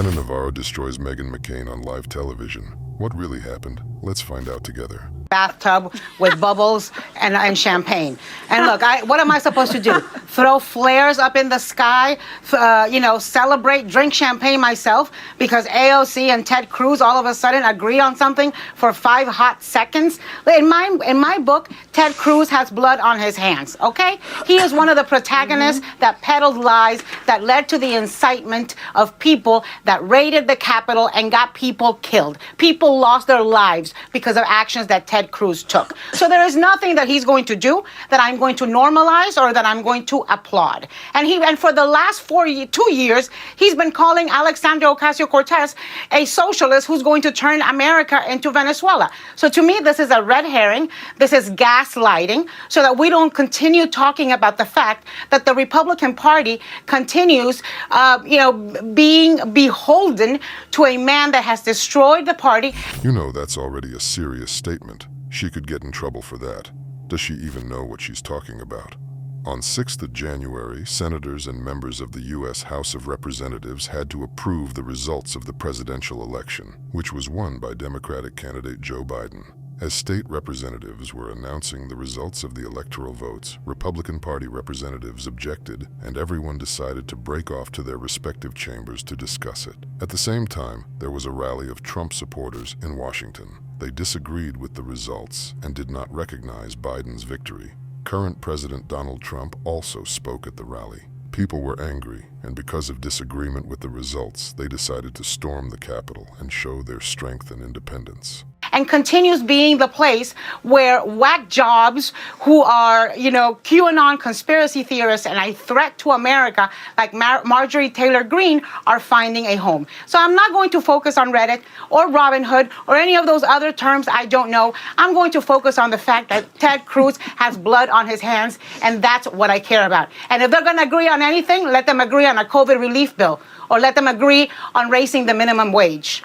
Navarro destroys Meghan McCain on live television. What really happened? Let's find out together. Bathtub with bubbles and champagne. And look, what am I supposed to do? Throw flares up in the sky, celebrate, drink champagne myself because AOC and Ted Cruz all of a sudden agree on something for 5 hot seconds? In my book, Ted Cruz has blood on his hands, okay? He is one of the protagonists that peddled lies that led to the incitement of people that raided the Capitol and got people killed. People lost their lives because of actions that Ted Cruz took. So there is nothing that he's going to do that I'm going to normalize or that I'm going to applaud. And for the last 2 years, he's been calling Alexandria Ocasio-Cortez a socialist who's going to turn America into Venezuela. So to me, this is a red herring. This is gaslighting so that we don't continue talking about the fact that the Republican Party continues, being beholden to a man that has destroyed the party. You know that's already a serious statement. She could get in trouble for that. Does she even know what she's talking about? On 6th of January, senators and members of the U.S. House of Representatives had to approve the results of the presidential election, which was won by Democratic candidate Joe Biden. As state representatives were announcing the results of the electoral votes, Republican Party representatives objected, and everyone decided to break off to their respective chambers to discuss it. At the same time, there was a rally of Trump supporters in Washington. They disagreed with the results and did not recognize Biden's victory. Current President Donald Trump also spoke at the rally. People were angry, and because of disagreement with the results, they decided to storm the Capitol and show their strength and independence. And continues being the place where whack jobs who are, QAnon conspiracy theorists and a threat to America, like Marjorie Taylor Greene, are finding a home. So I'm not going to focus on Reddit or Robinhood or any of those other terms I don't know. I'm going to focus on the fact that Ted Cruz has blood on his hands, and that's what I care about. And if they're going to agree on anything, let them agree on a COVID relief bill, or let them agree on raising the minimum wage.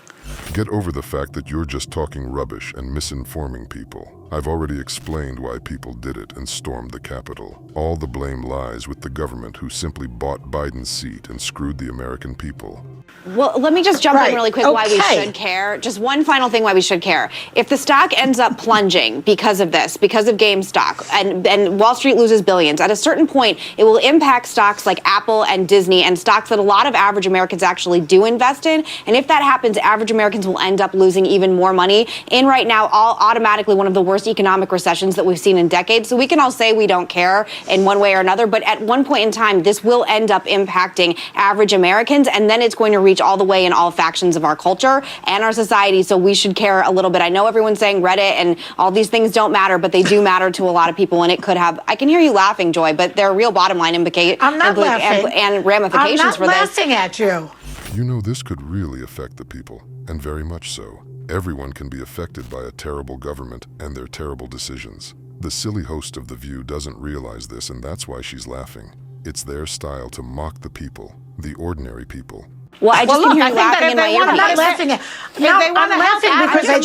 Get over the fact that you're just talking rubbish and misinforming people. I've already explained why people did it and stormed the Capitol. All the blame lies with the government who simply bought Biden's seat and screwed the American people. Well, let me just jump in really quick why we should care. Just one final thing why we should care. If the stock ends up plunging because of this, because of GameStop, and Wall Street loses billions, at a certain point, it will impact stocks like Apple and Disney and stocks that a lot of average Americans actually do invest in. And if that happens, average Americans will end up losing even more money in right now, automatically one of the worst economic recessions that we've seen in decades. So we can all say we don't care in one way or another, but at one point in time, this will end up impacting average Americans, and then it's going to reach all the way in all factions of our culture and our society. So we should care a little bit. I know everyone's saying Reddit and all these things don't matter, but they do matter to a lot of people, and it could have, I can hear you laughing, Joy, but there are real bottom line and ramifications for this. I'm not laughing at you. You know, this could really affect the people, and very much so. Everyone can be affected by a terrible government and their terrible decisions. The silly host of The View doesn't realize this, and that's why she's laughing. It's their style to mock the people, the ordinary people. Well, I just can hear you laughing in my ear. I'm not laughing at you. I'm laughing because I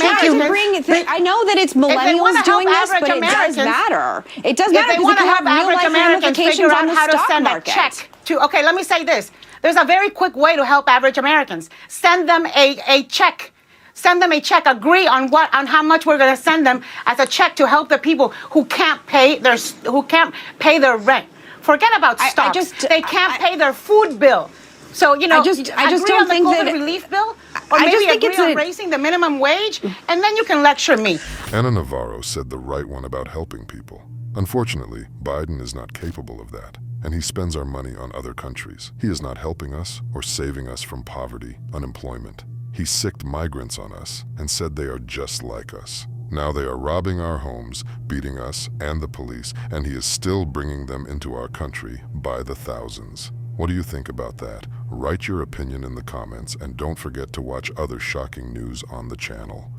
think I know that it's millennials doing this, but it does matter. It does matter because it can have real life ramifications on the stock market. Okay, let me say this. There's a very quick way to help average Americans. Send them a check. Send them a check. Agree on how much we're going to send them as a check to help the people who can't pay their rent. Forget about stocks. They can't pay their food bill. So, I just don't think that relief bill, or maybe agree on raising the minimum wage, and then you can lecture me. Navarro said the right one about helping people. Unfortunately, Biden is not capable of that, and he spends our money on other countries. He is not helping us or saving us from poverty, unemployment. He sicked migrants on us and said they are just like us. Now they are robbing our homes, beating us and the police, and he is still bringing them into our country by the thousands. What do you think about that? Write your opinion in the comments, and don't forget to watch other shocking news on the channel.